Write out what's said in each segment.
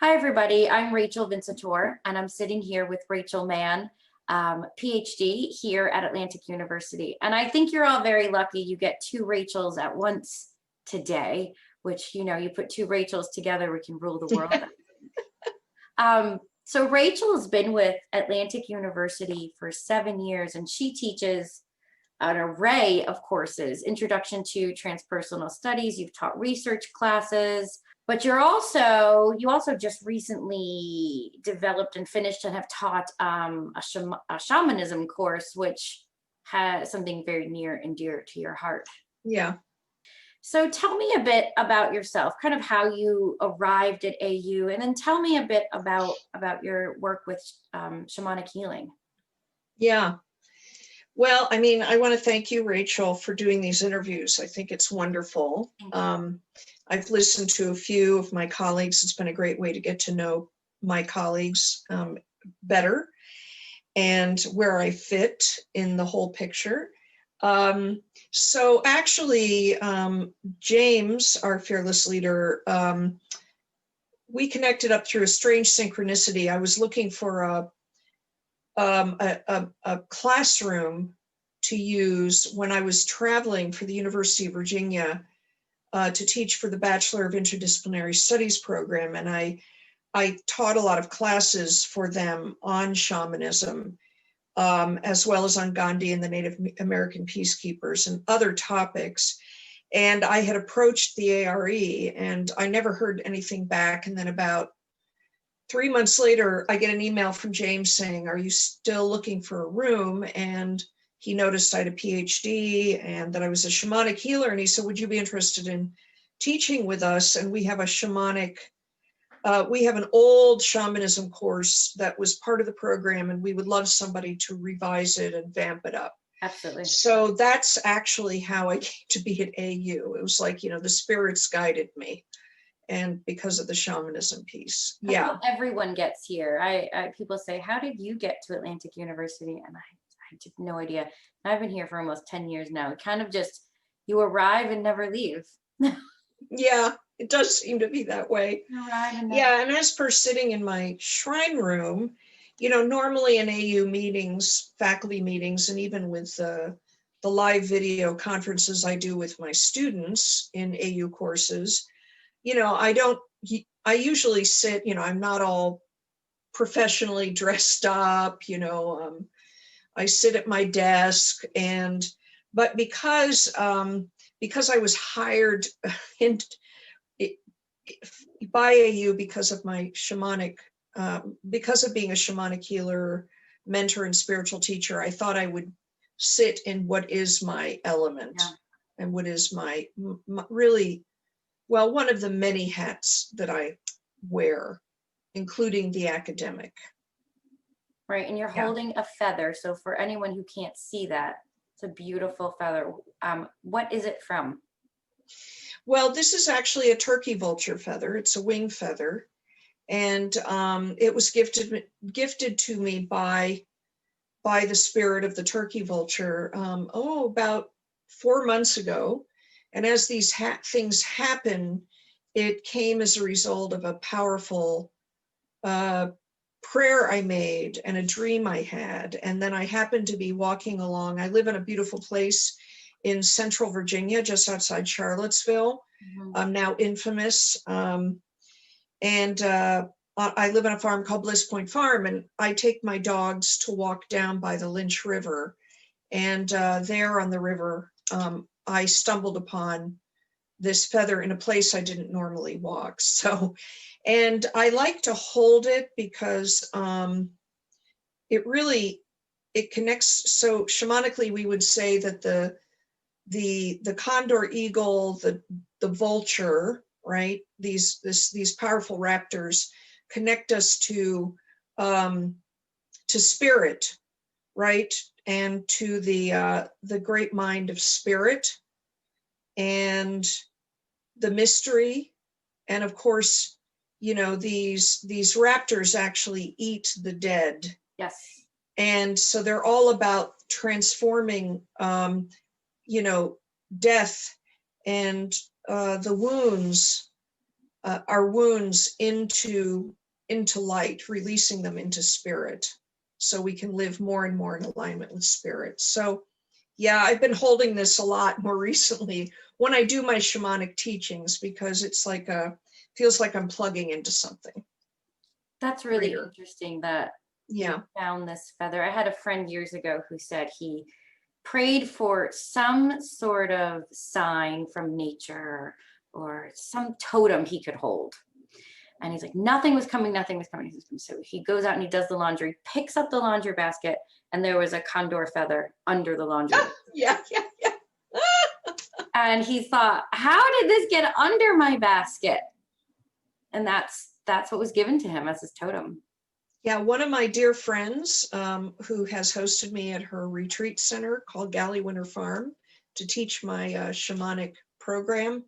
Hi, everybody. I'm Rachel Vincitore, and I'm sitting here with Rachel Mann, PhD here at Atlantic University. And I think you're all very lucky you get two Rachels at once today, which, you put two Rachels together, we can rule the world. So Rachel has been with Atlantic University for 7 years, and she teaches an array of courses: Introduction to Transpersonal Studies. You've taught research classes, but you also just recently developed and finished and have taught a shamanism course, which has something very near and dear to your heart. Yeah. So tell me a bit about yourself, kind of how you arrived at AU, and then tell me a bit about your work with shamanic healing. Yeah. Well, I want to thank you, Rachel, for doing these interviews. I think it's wonderful. I've listened to a few of my colleagues. It's been a great way to get to know my colleagues better and where I fit in the whole picture. So actually, James, our fearless leader, we connected up through a strange synchronicity. I was looking for a classroom to use when I was traveling for the University of Virginia to teach for the Bachelor of Interdisciplinary Studies program. And I taught a lot of classes for them on shamanism, as well as on Gandhi and the Native American peacekeepers and other topics. And I had approached the ARE and I never heard anything back. And then about 3 months later, I get an email from James saying, "Are you still looking for a room?" And he noticed I had a PhD and that I was a shamanic healer. And he said, "Would you be interested in teaching with us?" And we have we have an old shamanism course that was part of the program, and we would love somebody to revise it and vamp it up. Absolutely. So that's actually how I came to be at AU. It was like, the spirits guided me. And because of the shamanism piece. That's what everyone gets here. People say, "How did you get to Atlantic University?" And I have no idea. I've been here for almost 10 years now. Kind of just, you arrive and never leave. Yeah, it does seem to be that way. Yeah, and as per sitting in my shrine room, normally in AU meetings, faculty meetings, and even with the live video conferences I do with my students in AU courses, I usually sit, I'm not all professionally dressed up, I sit at my desk but because I was hired by AU because of my because of being a shamanic healer, mentor, and spiritual teacher, I thought I would sit in what is my element and what is my really, well, one of the many hats that I wear, including the academic. Right, and you're holding a feather. So for anyone who can't see that, it's a beautiful feather. What is it from? Well, this is actually a turkey vulture feather. It's a wing feather. And it was gifted to me by the spirit of the turkey vulture, about 4 months ago. And as these things happen, it came as a result of a powerful prayer I made and a dream I had. And then I happened to be walking along. I live in a beautiful place in central Virginia, just outside Charlottesville, now infamous. And I live on a farm called Bliss Point Farm, and I take my dogs to walk down by the Lynch River. And there on the river, I stumbled upon this feather in a place I didn't normally walk. So, and I like to hold it because it connects. So shamanically, we would say that the condor eagle, the vulture, right? These powerful raptors connect us to spirit, right? And to the great mind of spirit and the mystery. And of course, these raptors actually eat the dead. Yes. And so they're all about transforming, death and the wounds our wounds into light, releasing them into spirit, so we can live more and more in alignment with spirit. So yeah, I've been holding this a lot more recently when I do my shamanic teachings, because it's like feels like I'm plugging into something. That's really Greater. interesting that Yeah. you found this feather. I had a friend years ago who said he prayed for some sort of sign from nature or some totem he could hold. And he's like, nothing was coming, nothing was coming. So he goes out and he does the laundry, picks up the laundry basket, and there was a condor feather under the laundry. Yeah. And he thought, how did this get under my basket? And that's what was given to him as his totem. Yeah, one of my dear friends who has hosted me at her retreat center called Galley Winter Farm to teach my shamanic program,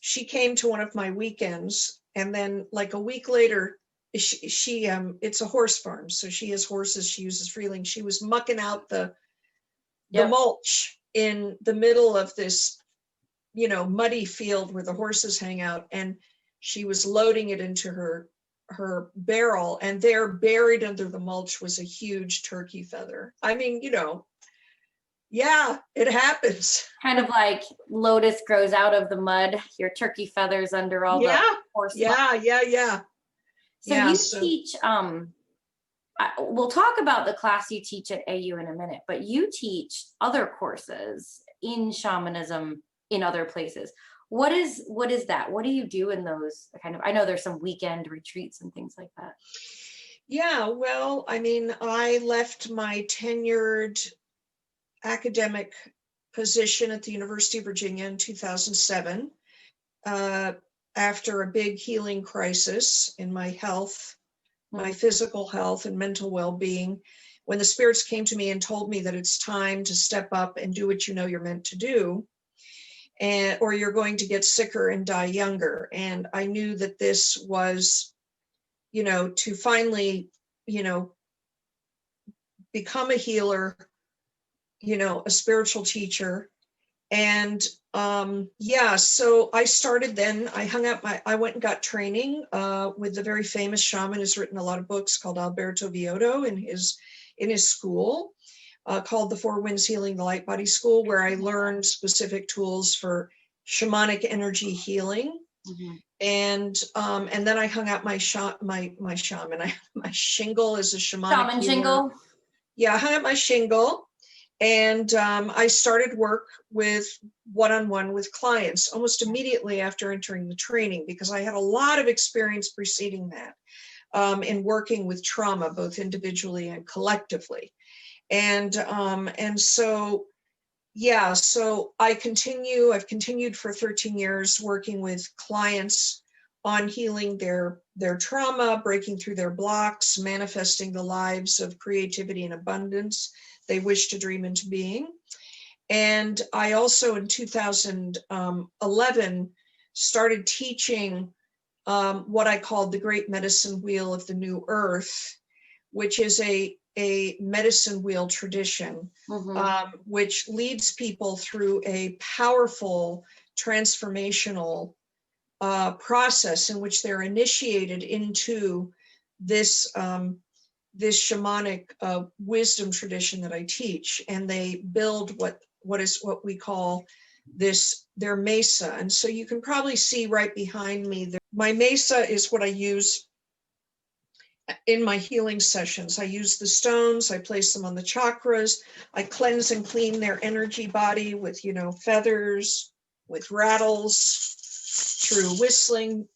she came to one of my weekends, and then like a week later, she it's a horse farm, so she has horses she uses freely. She was mucking out the mulch in the middle of this, muddy field where the horses hang out, and she was loading it into her barrel, and there, buried under the mulch, was a huge turkey feather. I mean, yeah, it happens. Kind of like lotus grows out of the mud, your turkey feathers under all the horse. Yeah. So you teach, we'll talk about the class you teach at AU in a minute, but you teach other courses in shamanism in other places. What is that? What do you do in those kind of, I know there's some weekend retreats and things like that. Yeah, well, I mean, I left my tenured academic position at the University of Virginia in 2007 after a big healing crisis in my health, my physical health and mental well-being, when the spirits came to me and told me that it's time to step up and do what you know you're meant to do, or you're going to get sicker and die younger. And I knew that this was, to finally, become a healer, a spiritual teacher. And so I started then. I went and got training with the very famous shaman who's written a lot of books, called Alberto Villoldo, in his school called the Four Winds Healing the Light Body School, where I learned specific tools for shamanic energy healing. Mm-hmm. And then I hung out my shingle as a shamanic shaman shingle. Yeah, I hung out my shingle. And I started work with one-on-one with clients almost immediately after entering the training, because I had a lot of experience preceding that in working with trauma, both individually and collectively. And so, yeah, so I've continued for 13 years working with clients on healing their trauma, breaking through their blocks, manifesting the lives of creativity and abundance they wish to dream into being. And I also, in 2011, started teaching what I called the Great Medicine Wheel of the New Earth, which is a medicine wheel tradition, which leads people through a powerful transformational process in which they're initiated into this shamanic wisdom tradition that I teach, and they build what we call their mesa. And so you can probably see right behind me, my mesa is what I use in my healing sessions. I use the stones, I place them on the chakras, I cleanse and clean their energy body with, feathers, with rattles, through whistling,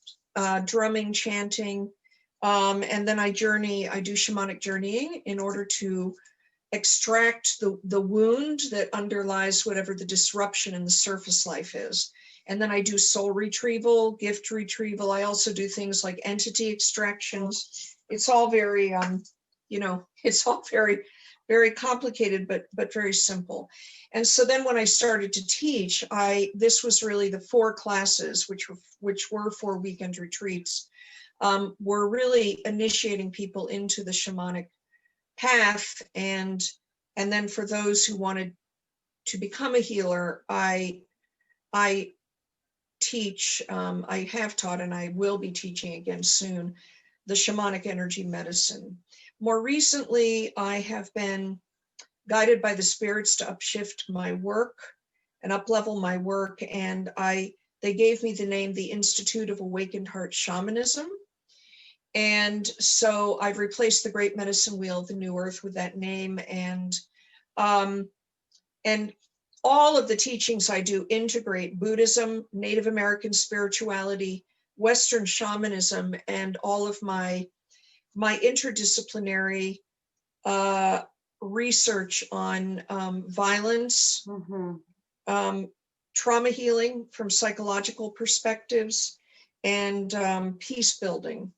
drumming, chanting. And then I do shamanic journeying in order to extract the wound that underlies whatever the disruption in the surface life is. And then I do soul retrieval, gift retrieval. I also do things like entity extractions. It's all very, it's all very, very complicated, but very simple. And so then when I started to teach, this was really the 4 classes, which were 4 weekend retreats, were really initiating people into the shamanic path. And then for those who wanted to become a healer, I teach, I have taught and I will be teaching again soon, the shamanic energy medicine. More recently, I have been guided by the spirits to upshift my work and uplevel my work. And they gave me the name, the Institute of Awakened Heart Shamanism. And so I've replaced the Great Medicine Wheel of the New Earth with that name. And all of the teachings I do integrate Buddhism, Native American spirituality, Western shamanism, and all of my interdisciplinary research on violence, trauma healing from psychological perspectives, and peace building.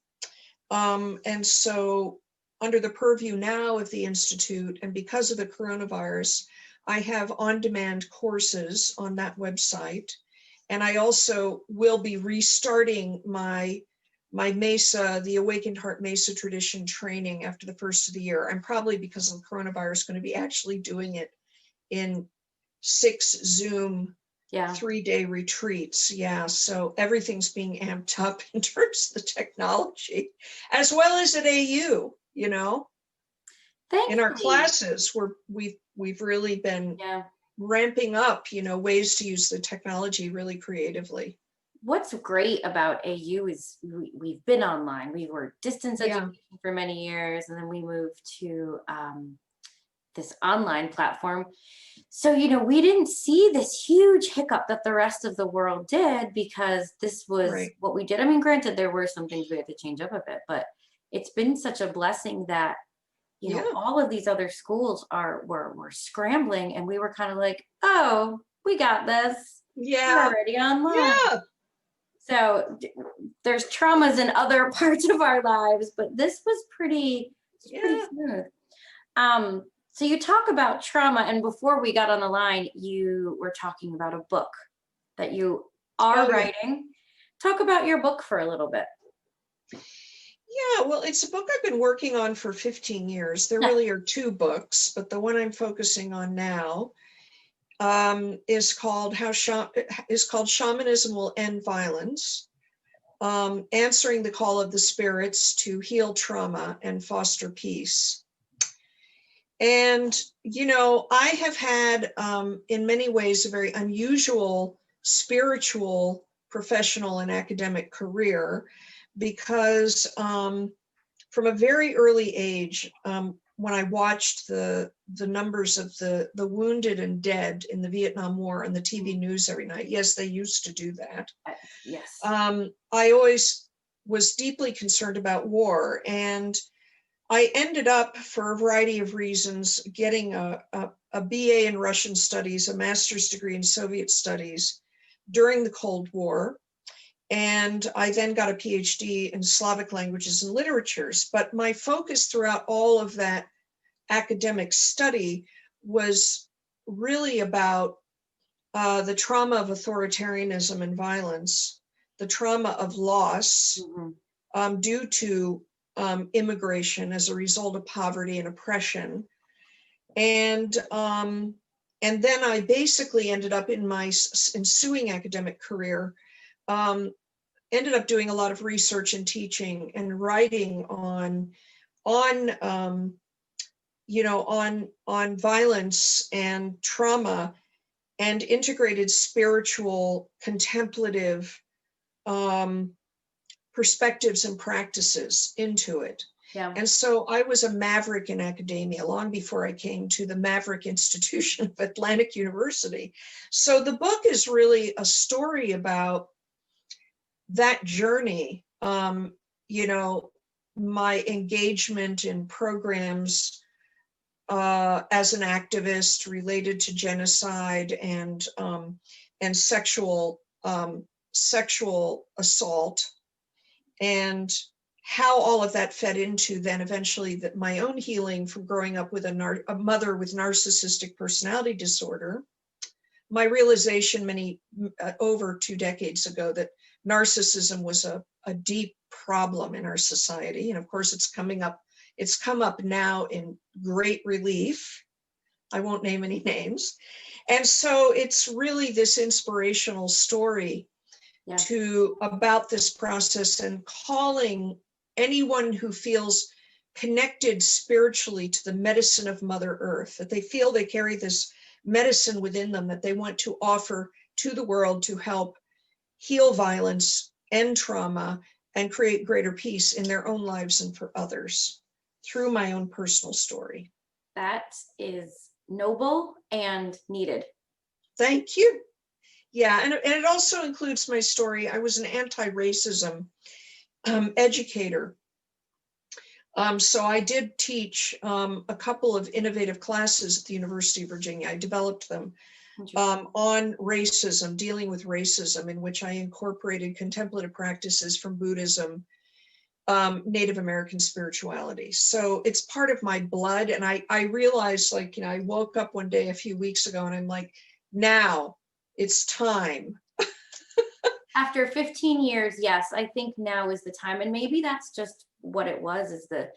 And so under the purview now of the Institute, and because of the coronavirus, I have on-demand courses on that website. And I also will be restarting my Mesa, the Awakened Heart Mesa tradition training after the first of the year. I'm probably, because of the coronavirus, going to be actually doing it in 6 Zoom 3-day retreats. Yeah, so everything's being amped up in terms of the technology, as well as at AU, you know. Thankfully, in our classes, we've really been ramping up, you know, ways to use the technology really creatively. What's great about AU is we've been online. We were distance education for many years, and then we moved to this online platform. So, you know, we didn't see this huge hiccup that the rest of the world did, because this was what we did. I mean, granted, there were some things we had to change up a bit, but it's been such a blessing that, you know, all of these other schools were scrambling, and we were kind of like, oh, we got this. We're already online. So there's traumas in other parts of our lives, but this was pretty smooth. So you talk about trauma, and before we got on the line, you were talking about a book that you are writing. Talk about your book for a little bit. Yeah, well, it's a book I've been working on for 15 years. There really are 2 books, but the one I'm focusing on now is called Shamanism Will End Violence, Answering the Call of the Spirits to Heal Trauma and Foster Peace. And, you know, I have had, in many ways, a very unusual spiritual, professional, and academic career, because from a very early age, when I watched the numbers of the wounded and dead in the Vietnam War on the TV news every night, yes, they used to do that. Yes. I always was deeply concerned about war, and I ended up, for a variety of reasons, getting a BA in Russian studies, a master's degree in Soviet studies during the Cold War. And I then got a PhD in Slavic languages and literatures. But my focus throughout all of that academic study was really about the trauma of authoritarianism and violence, the trauma of loss due to immigration as a result of poverty and oppression. And then I basically ended up in my ensuing academic career, ended up doing a lot of research and teaching and writing on violence and trauma, and integrated spiritual, contemplative perspectives and practices into it. And so I was a maverick in academia long before I came to the maverick institution of Atlantic University. So the book is really a story about that journey, you know, my engagement in programs as an activist related to genocide and sexual assault, and how all of that fed into then eventually my own healing from growing up with a mother with narcissistic personality disorder. My realization over 2 decades ago that narcissism was a deep problem in our society. And of course, it's come up now in great relief. I won't name any names. And so it's really this inspirational story Yeah. about this process, and calling anyone who feels connected spiritually to the medicine of Mother Earth, that they feel they carry this medicine within them that they want to offer to the world to help heal violence, end trauma, and create greater peace in their own lives and for others through my own personal story. That is noble and needed. Thank you. Yeah, and it also includes my story. I was an anti-racism educator. So I did teach a couple of innovative classes at the University of Virginia. I developed them on racism, dealing with racism, in which I incorporated contemplative practices from Buddhism, Native American spirituality. So it's part of my blood. And I realized, like, I woke up one day a few weeks ago and I'm like, now it's time. After 15 years, yes, I think now is the time. And maybe that's just what it was, is the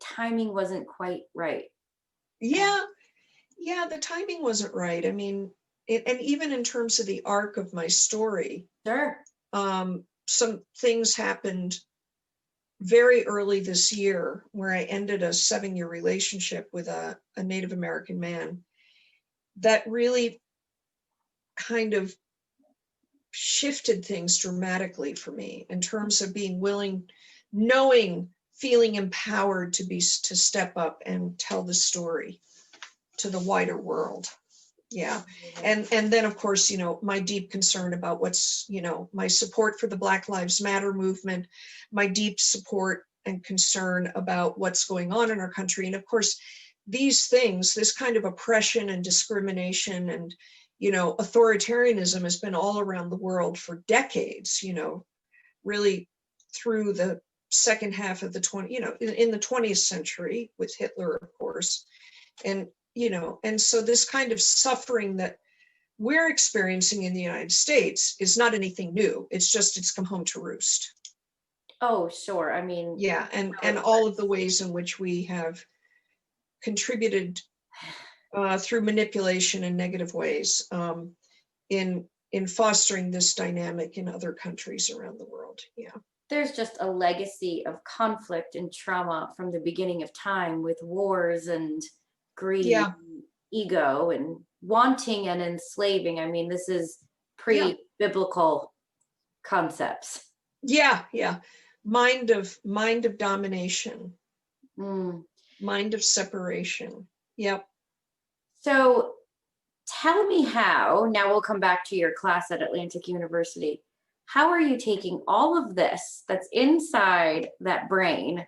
timing wasn't quite right. Yeah, the timing wasn't right. I mean, and even in terms of the arc of my story, Sure. some things happened very early this year where I ended a 7-year relationship with a Native American man that really kind of shifted things dramatically for me in terms of being willing, knowing, feeling empowered to step up and tell the story to the wider world. Yeah. And then, of course, my deep concern about what's, my support for the Black Lives Matter movement, my deep support and concern about what's going on in our country. And of course, these things, this kind of oppression and discrimination and, authoritarianism has been all around the world for decades, really through the second half of the in the 20th century with Hitler, of course. And so this kind of suffering that we're experiencing in the United States is not anything new. It's come home to roost. Oh, sure. I mean, yeah, and all of the ways in which we have contributed through manipulation in negative ways in fostering this dynamic in other countries around the world. Yeah. There's just a legacy of conflict and trauma from the beginning of time, with wars and greed, Yeah. ego, and wanting and enslaving. I mean, this is pre-biblical concepts. Yeah. Mind of domination. Mind of separation. Yep. So tell me how, now we'll come back to your class at Atlantic University. How are you taking all of this that's inside that brain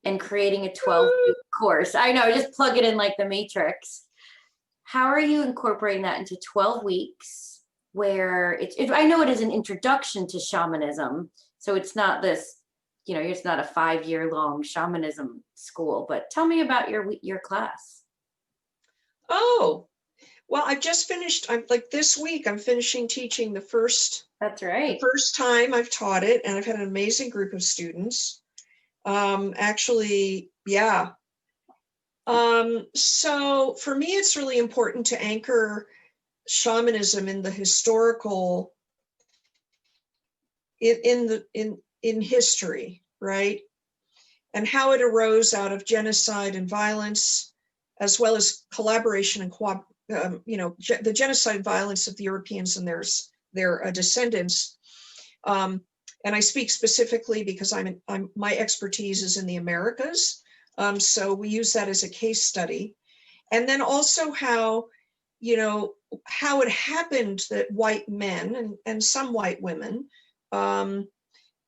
and creating a 12-week course? I know, just plug it in like the Matrix. How are you incorporating that into 12 weeks where I know it is an introduction to shamanism. So it's not this, it's not a 5-year-long shamanism school, but tell me about your class. Oh, well, I've just finished. I'm like this week, I'm finishing teaching the first. That's right. The first time I've taught it, and I've had an amazing group of students. Actually, yeah. So for me, it's really important to anchor shamanism in the historical, in history, right? And how it arose out of genocide and violence, as well as collaboration and the genocide and violence of the Europeans and their descendants. And I speak specifically because my expertise is in the Americas. So we use that as a case study. And then also how it happened that white men and some white women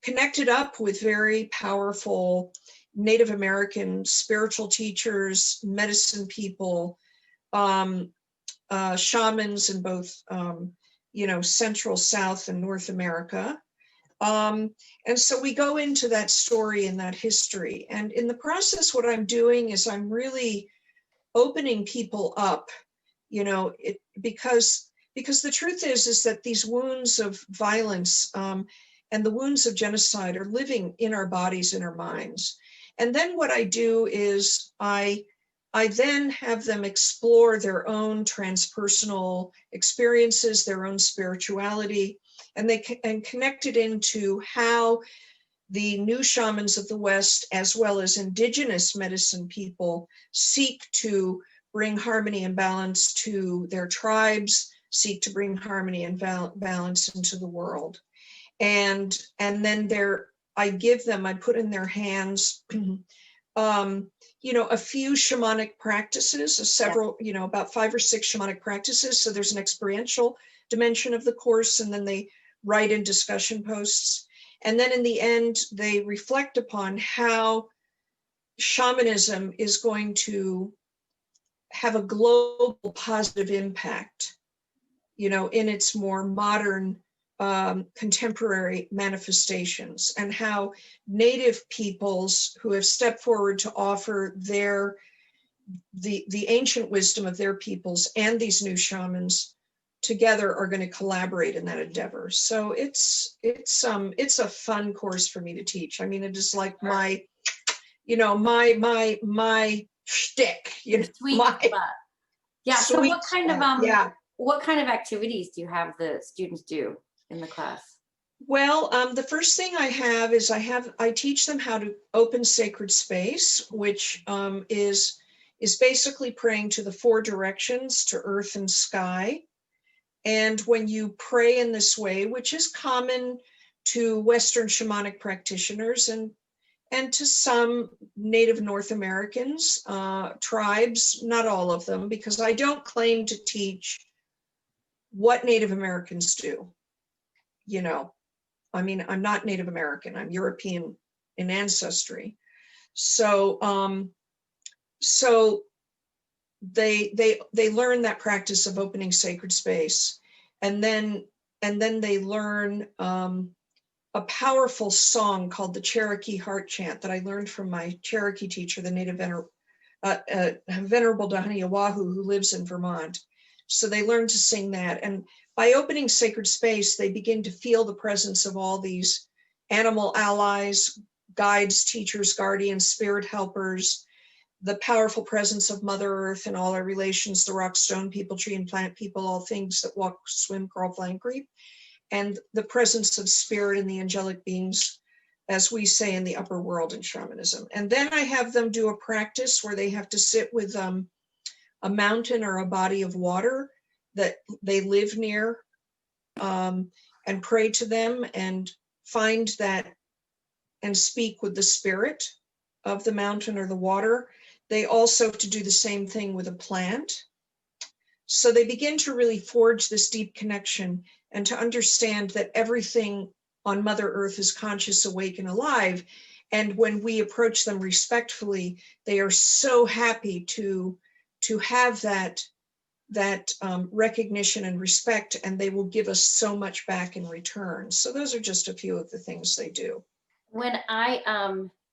connected up with very powerful Native American spiritual teachers, medicine people, shamans in both, Central, South, and North America. And so we go into that story and that history. And in the process, what I'm doing is I'm really opening people up, because the truth is that these wounds of violence and the wounds of genocide are living in our bodies, in our minds. And then what I do is I I then have them explore their own transpersonal experiences, their own spirituality, and and connect it into how the new shamans of the West, as well as indigenous medicine people, seek to bring harmony and balance to their tribes, seek to bring harmony and balance into the world. And then I put in their hands, a few shamanic practices, several, about 5 or 6 shamanic practices. So there's an experiential dimension of the course, and then they write in discussion posts. And then in the end, they reflect upon how shamanism is going to have a global positive impact, in its more modern, contemporary manifestations, and how native peoples who have stepped forward to offer the ancient wisdom of their peoples and these new shamans together are going to collaborate in that endeavor. So it's a fun course for me to teach. I mean, it is like my shtick, Sweet spot. Yeah. So what kind of what kind of activities do you have the students do in the class? Well, the first thing I have is I teach them how to open sacred space, which is basically praying to the 4 directions, to earth and sky. And when you pray in this way, which is common to Western shamanic practitioners and to some Native North Americans, tribes, not all of them, because I don't claim to teach what Native Americans do. I mean, I'm not Native American, I'm European in ancestry. So they learn that practice of opening sacred space, and then they learn a powerful song called the Cherokee Heart Chant that I learned from my Cherokee teacher, the Native Venerable Dahani-Oahu, who lives in Vermont. So they learn to sing that, and by opening sacred space, they begin to feel the presence of all these animal allies, guides, teachers, guardians, spirit helpers, the powerful presence of Mother Earth and all our relations, the rock, stone people, tree and plant people, all things that walk, swim, crawl, fly, and creep, and the presence of spirit and the angelic beings, as we say in the upper world in shamanism. And then I have them do a practice where they have to sit with a mountain or a body of water that they live near, and pray to them and find that and speak with the spirit of the mountain or the water. They also have to do the same thing with a plant. So they begin to really forge this deep connection and to understand that everything on Mother Earth is conscious, awake, and alive. And when we approach them respectfully, they are so happy to have that recognition and respect, and they will give us so much back in return. So those are just a few of the things they do. When I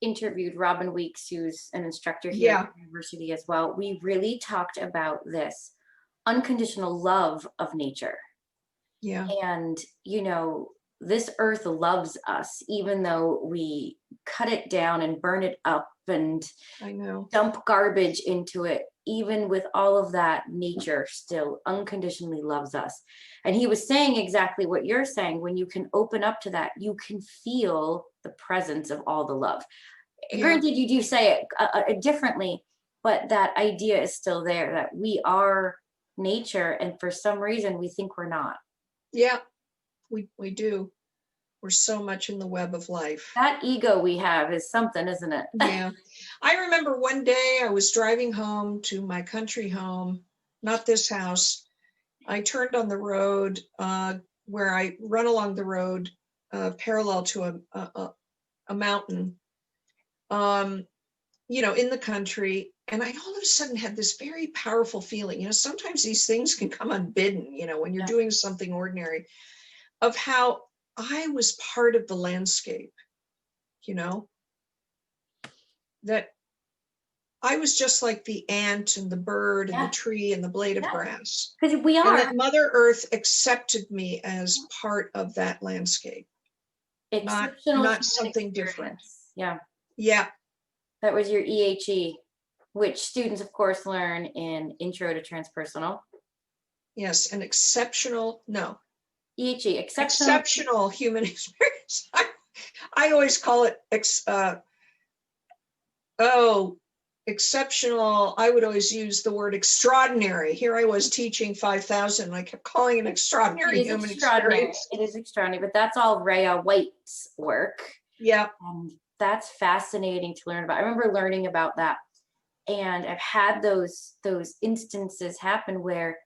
interviewed Robin Weeks, who's an instructor here at the university as well, we really talked about this unconditional love of nature. Yeah. And, this earth loves us, even though we cut it down and burn it up and dump garbage into it. Even with all of that, nature still unconditionally loves us. And he was saying exactly what you're saying. When you can open up to that, you can feel the presence of all the love. Yeah. Granted, you do say it differently, but that idea is still there, that we are nature, and for some reason we think we're not. Yeah, we do. We're so much in the web of life. That ego we have is something, isn't it? Yeah. I remember one day I was driving home to my country home, not this house. I turned on the road where I run along the road parallel to a mountain, in the country. And I all of a sudden had this very powerful feeling, sometimes these things can come unbidden, when you're doing something ordinary, of how I was part of the landscape, that I was just like the ant and the bird and the tree and the blade of grass. Because we are. And that Mother Earth accepted me as part of that landscape. Not something different. Yeah. Yeah. That was your EHE. which students, of course, learn in Intro to Transpersonal. Yes, an exceptional, no, EHE, exceptional. exceptional human experience. I always call it, exceptional. I would always use the word extraordinary. Here I was teaching 5,000, and I kept calling it extraordinary It is human extraordinary. experience. It is extraordinary, but that's all Rhea White's work. Yeah. And that's fascinating to learn about. I remember learning about that. And I've had those instances happen where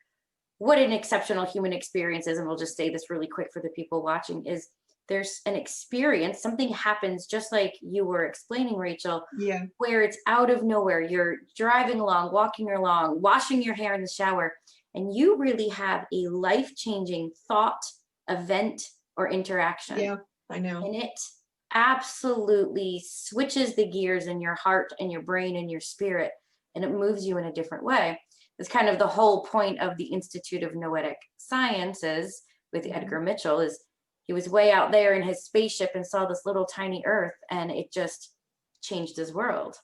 what an exceptional human experience is, and we'll just say this really quick for the people watching, is there's an experience, something happens just like you were explaining, Rachel, Yeah. where it's out of nowhere. You're driving along, walking along, washing your hair in the shower, and you really have a life-changing thought, event, or interaction. Yeah, I know. And it absolutely switches the gears in your heart and your brain and your spirit, and it moves you in a different way. It's kind of the whole point of the Institute of Noetic Sciences with Edgar Mitchell, is he was way out there in his spaceship and saw this little tiny earth, and it just changed his world.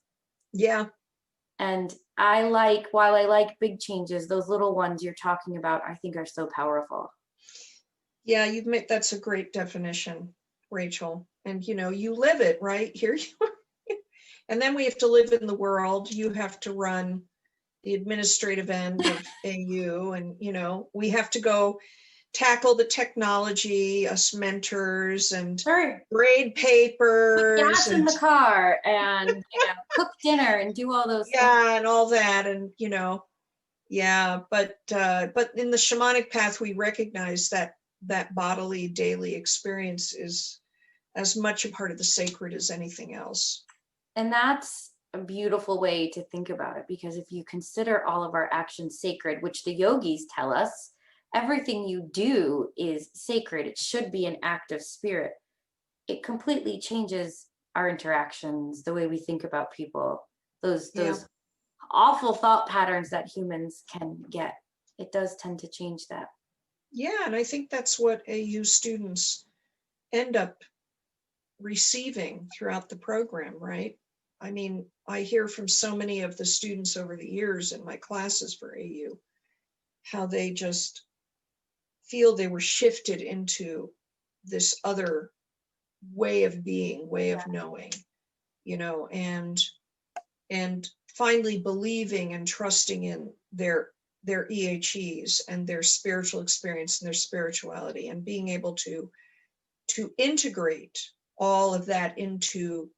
Yeah. And while I like big changes, those little ones you're talking about, I think are so powerful. Yeah, that's a great definition, Rachel. And you live it, right? Here you are. And then we have to live in the world. You have to run the administrative end of AU, and we have to go tackle the technology, us mentors, and grade papers, put gas in the car, and cook dinner and do all those things. And all that, and yeah, but in the shamanic path, we recognize that bodily daily experience is as much a part of the sacred as anything else. And that's a beautiful way to think about it, because if you consider all of our actions sacred, which the yogis tell us, everything you do is sacred. It should be an act of spirit. It completely changes our interactions, the way we think about people, those awful thought patterns that humans can get. It does tend to change that. Yeah, and I think that's what AU students end up receiving throughout the program, right? I mean, I hear from so many of the students over the years in my classes for AU, how they just feel they were shifted into this other way of being, way of knowing, and finally believing and trusting in their EHEs and their spiritual experience and their spirituality, and being able to integrate all of that into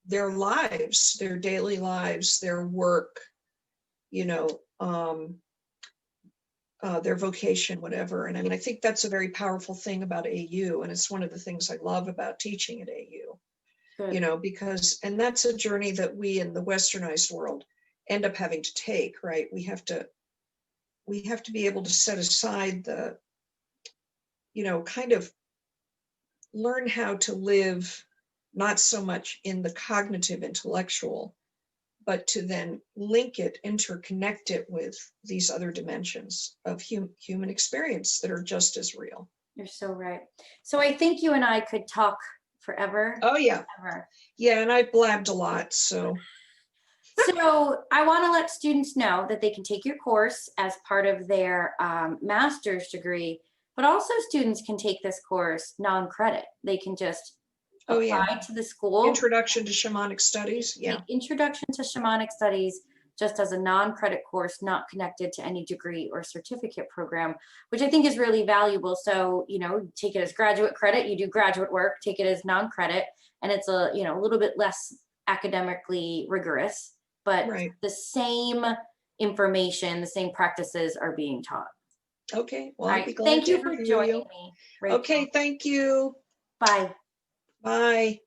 their lives, their daily lives, their work, their vocation, whatever. And I mean, I think that's a very powerful thing about AU. And it's one of the things I love about teaching at AU, because, and that's a journey that we in the westernized world end up having to take, right? We have to be able to set aside the, kind of learn how to live not so much in the cognitive intellectual, but to then link it, interconnect it with these other dimensions of human experience that are just as real. You're so right. So I think you and I could talk forever. Oh yeah. Forever. Yeah, and I blabbed a lot, so. So I want to let students know that they can take your course as part of their master's degree, but also students can take this course non-credit. They can just apply to the school. Introduction to Shamanic Studies. Yeah. Introduction to Shamanic Studies, just as a non-credit course, not connected to any degree or certificate program, which I think is really valuable. So, take it as graduate credit, you do graduate work, take it as non-credit, and it's a little bit less academically rigorous, but the same information, the same practices are being taught. Okay. Well, I'd be glad thank to you for joining me, Rachel. Okay. Thank you. Bye. Bye.